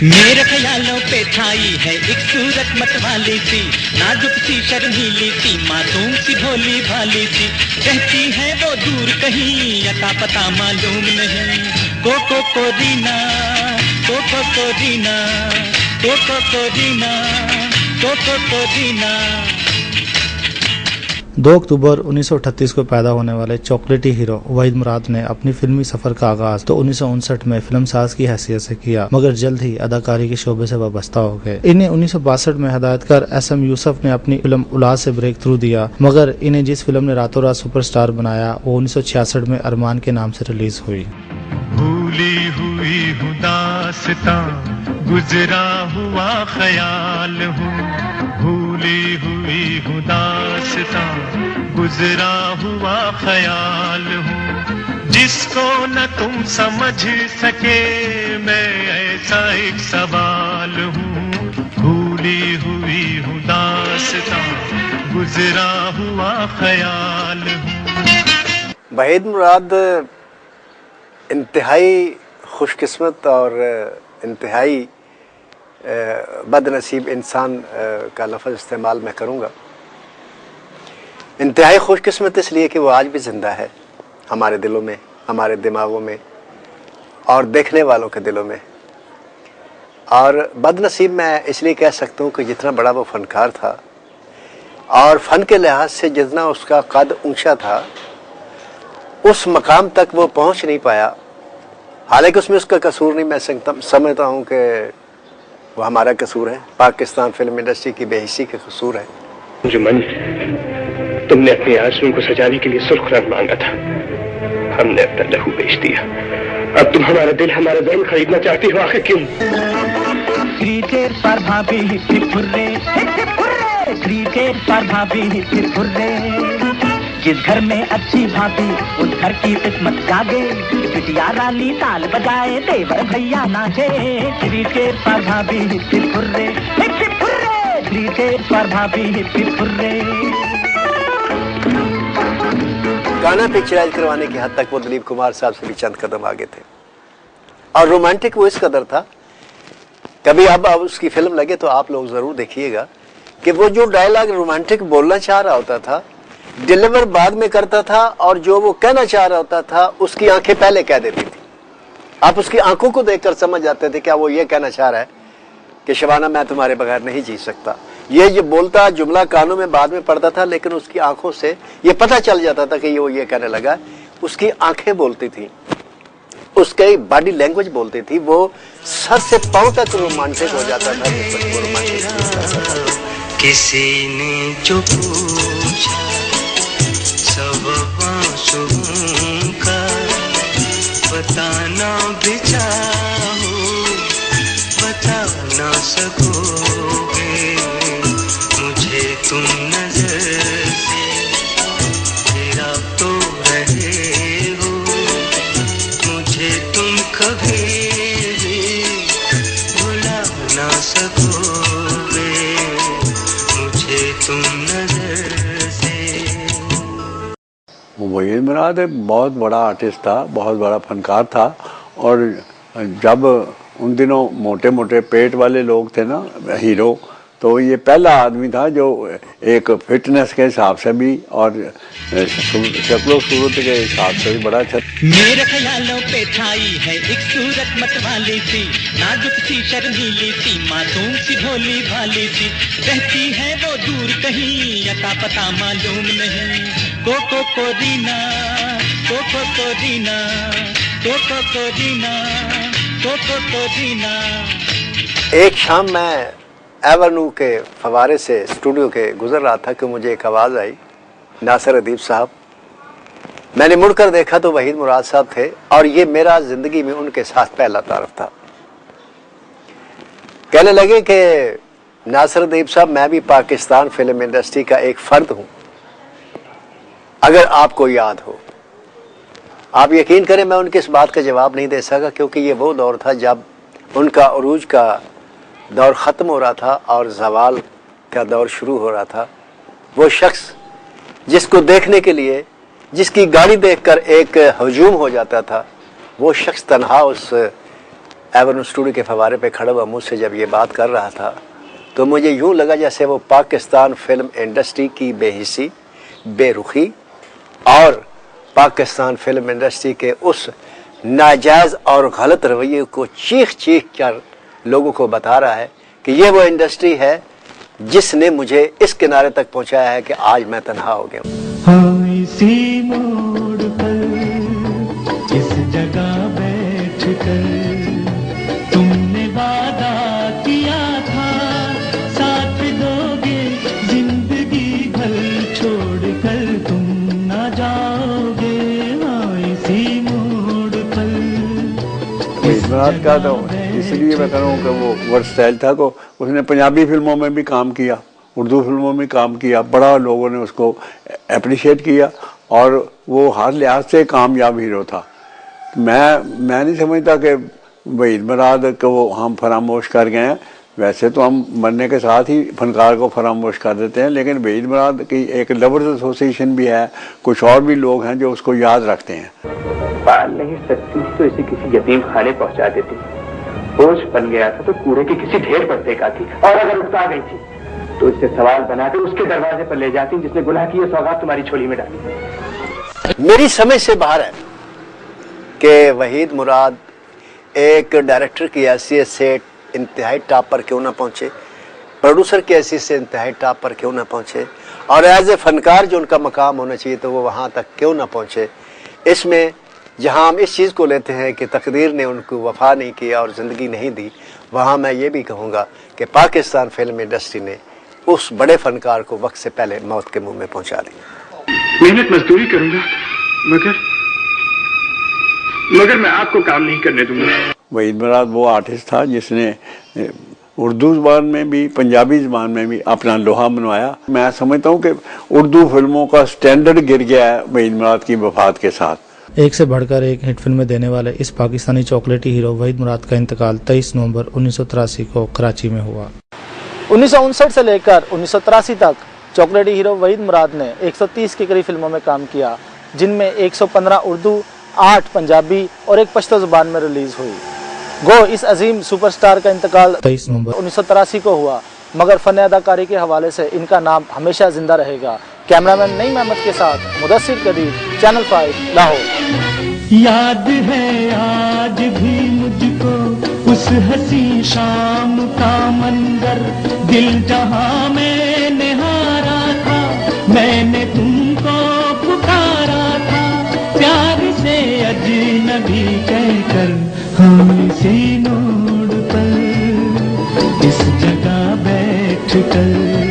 मेरे ख्यालों पे छाई है एक सूरत मतवाली सी, नाजुक सी शर्मीली सी, मासूम सी भोली भाली सी, रहती है वो दूर कहीं अता पता मालूम नहीं। कोको कोरीना, कोको कोरीना, कोको कोरीना, कोको कोरीना। 2 अक्टूबर 1938 को पैदा होने वाले चॉकलेटी हीरो वहीद मुराद ने अपनी फिल्मी सफर का आगाज तो 1959 में फिल्मसाज की हैसियत से किया, मगर जल्द ही अदाकारी के शोबे से वाबस्ता हो गए। इन्हें 1962 में हिदायतकार SM यूसुफ ने अपनी फिल्म उलाद से ब्रेक थ्रू दिया, मगर इन्हें जिस फिल्म ने रातों रात सुपरस्टार बनाया वो 1966 में अरमान के नाम से रिलीज हुई। भूली हुई हूँ दास्तां, गुजरा हुआ ख्याल हूँ, भूली हुई हूँ दास्तां, गुजरा हुआ ख्याल हूँ, जिसको न तुम समझ सके मैं ऐसा एक सवाल हूँ, भूली हुई हूँ दास्तां, गुजरा हुआ ख्याल हूँ। वहीद मुराद इंतहाई खुशकिस्मत और इंतहाई बदनसीब इंसान का लफ्ज़ इस्तेमाल मैं करूँगा। इंतहाई खुशकिस्मत इसलिए कि वो आज भी ज़िंदा है हमारे दिलों में, हमारे दिमागों में और देखने वालों के दिलों में। और बदनसीब मैं इसलिए कह सकता हूँ कि जितना बड़ा वो फ़नकार था और फ़न के लिहाज से जितना उसका कद ऊंचा था, उस मकाम तक वो पहुँच नहीं पाया। हालांकि उसमें उसका कसूर नहीं, मैं समझता हूँ कि वो हमारा कसूर है, पाकिस्तान फिल्म इंडस्ट्री की बेहिसी का कसूर है। जुमन, तुमने अपनी आंसुओं को सजाने के लिए सुर्ख रंग मांगा था, हमने अपना लहू बेच दिया। अब तुम हमारा दिल, हमारा जान खरीदना चाहती हो, आखिर क्यों? पर भाभी पर भाभी, जिस घर में अच्छी भाभी उस घर की किस्मत जागे, बिटिया रानी ताल बजाए देवर भैया नाचे, क्रिकेट पर भाभी फुर्रे, क्रिकेट पर भाभी फुर्रे। गाना पिक्चराइज करवाने की हद तक वो दिलीप कुमार साहब से भी चंद कदम आगे थे और रोमांटिक वो इस कदर था। कभी अब उसकी फिल्म लगे तो आप लोग जरूर देखिएगा कि वो जो डायलॉग रोमांटिक बोलना चाह रहा होता था, डिलीवर बाद में करता था, और जो वो कहना चाह रहा होता था उसकी आंखें पहले कह देती थी। आप उसकी आंखों को देखकर समझ जाते थे क्या वो ये कहना चाह रहा है कि शबाना मैं तुम्हारे बगैर नहीं जी सकता। ये बोलता जुमला कानों में बाद में पड़ता था, लेकिन उसकी आंखों से ये पता चल जाता था कि वो ये कहने लगा। उसकी आंखें बोलती थी, उसकी बॉडी लैंग्वेज बोलती थी, वो सर से पांव तक रोमांटिक हो जाता था। किसी ने जो पूछा सब आंसुओं का बताना भी चाहो, बता ना सकोगे मुझे तुम नजर से गिरा तो रहे हो, मुझे तुम कभी भी भुला ना सकोगे मुझे तुम नजर से। वहीद मुराद एक बहुत बड़ा आर्टिस्ट था, बहुत बड़ा फनकार था। और जब उन दिनों मोटे मोटे पेट वाले लोग थे ना हीरो, तो ये पहला आदमी था जो एक फिटनेस के हिसाब से भी और शक्लो सूरत के हिसाब से भी बड़ा अच्छा। मेरे ख्यालों पे छाई है एक सूरत मतवाली सी, नाजुक सी शर्मीली सी, मासूम सी भोली भाली सी, रहती है वो दूर कहीं अता पता मालूम नहीं। कोको कोरीना, कोको कोरीना, कोको कोरीना, कोको कोरीना। एक शाम मैं एवेन्यू के फवारे से स्टूडियो के गुजर रहा था कि मुझे एक आवाज़ आई, नासिर अदीब साहब। मैंने मुड़कर देखा तो वहीद मुराद साहब थे, और ये मेरा ज़िंदगी में उनके साथ पहला तारुफ था। कहने लगे कि नासिर अदीब साहब, मैं भी पाकिस्तान फिल्म इंडस्ट्री का एक फ़र्द हूँ, अगर आपको याद हो। आप यकीन करें मैं उनके इस बात का जवाब नहीं दे सका, क्योंकि ये वो दौर था जब उनका उरूज का दौर ख़त्म हो रहा था और ज़वाल का दौर शुरू हो रहा था। वो शख्स जिसको देखने के लिए, जिसकी गाड़ी देखकर एक हजूम हो जाता था, वो शख्स तन्हा उस एवन स्टूडियो के फवारे पे खड़ा हुआ मुझसे जब ये बात कर रहा था तो मुझे यूँ लगा जैसे वो पाकिस्तान फिल्म इंडस्ट्री की बेहिसी, बेरुखी और पाकिस्तान फिल्म इंडस्ट्री के उस नाजायज़ और गलत रवैये को चीख चीख कर लोगों को बता रहा है कि ये वो इंडस्ट्री है जिसने मुझे इस किनारे तक पहुंचाया है कि आज मैं तन्हा हो गया हूँ। हाँ, इसी मोड़ पर इस जगह बैठ कर तुमने वादा किया था, साथ दोगे जिंदगी भर, छोड़ कर तुम ना जाओगे। हाँ, इसी मोड़ पर इमरान का तो इसलिए मैं कह रहा हूँ कि वो वर्सटाइल था को उसने पंजाबी फिल्मों में भी काम किया, उर्दू फिल्मों में काम किया, बड़ा लोगों ने उसको अप्रिशिएट किया और वो हर लिहाज से कामयाब हीरो था। मैं नहीं समझता कि वहीद मुराद को हम फरामोश कर गए हैं। वैसे तो हम मरने के साथ ही फनकार को फरामोश कर देते हैं, लेकिन वहीद मुराद की एक लवर्स एसोसिएशन भी है, कुछ और भी लोग हैं जो उसको याद रखते हैं। पाल नहीं सकती थी तो इसे किसी यतीम खाने पहुंचा देती, बोझ बन गया था तो कूड़े के किसी ढेर पर फेंकाती, और अगर उकता गई थी तो इससे सवाल बनाकर उसके दरवाजे पर ले जाती जिसने गुनाह की सौगात तुम्हारी झोली में डाली। मेरी समझ से बाहर है कि वहीद मुराद एक डायरेक्टर की हैसियत से इंतहाई टॉप पर क्यों ना पहुंचे, प्रोड्यूसर की हैसियत से इंतहाई टॉप पर क्यों ना पहुंचे, और एज ए फनकार जो उनका मकाम होना चाहिए तो वो वहाँ तक क्यों ना पहुंचे। इसमें जहाँ हम इस चीज़ को लेते हैं कि तकदीर ने उनको वफा नहीं किया और ज़िंदगी नहीं दी, वहाँ मैं ये भी कहूँगा कि पाकिस्तान फिल्म इंडस्ट्री ने उस बड़े फनकार को वक्त से पहले मौत के मुंह में पहुँचा दिया। मेहनत मजदूरी करूंगा मगर मैं आपको काम नहीं करने दूंगा। वहीद मुराद वो आर्टिस्ट था जिसने उर्दू ज़बान में भी पंजाबी ज़बान में भी अपना लोहा मनवाया। मैं समझता हूँ कि उर्दू फिल्मों का स्टैंडर्ड गिर गया है वहीद मुराद की वफात के साथ। एक से बढ़कर एक हिट फिल्में देने वाले इस पाकिस्तानी चॉकलेटी हीरो वहीद मुराद का इंतकाल 23 नवंबर 1983 को कराची में हुआ। 1959 से लेकर 1983 तक चॉकलेटी हीरो वहीद मुराद ने 130 के करीब फिल्मों में काम किया, जिनमें 115 उर्दू, 8 पंजाबी और 1 पश्तो ज़बान में रिलीज हुई। गो इस अजीम सुपरस्टार का इंतकाल 23 नवंबर 1983 को हुआ, मगर फन अदाकारी के हवाले से इनका नाम हमेशा जिंदा रहेगा। कैमरामैन नईम अहमद के साथ मुदस्सिर कदीर, चैनल 5 लाहौर। याद है आज भी मुझको उस हसी शाम का मंजर, दिल जहां में निहारा था, मैंने तुमको पुकारा था, प्यार से अजनबी कहकर हम इसी मोड़ पर इस जगह बैठ कर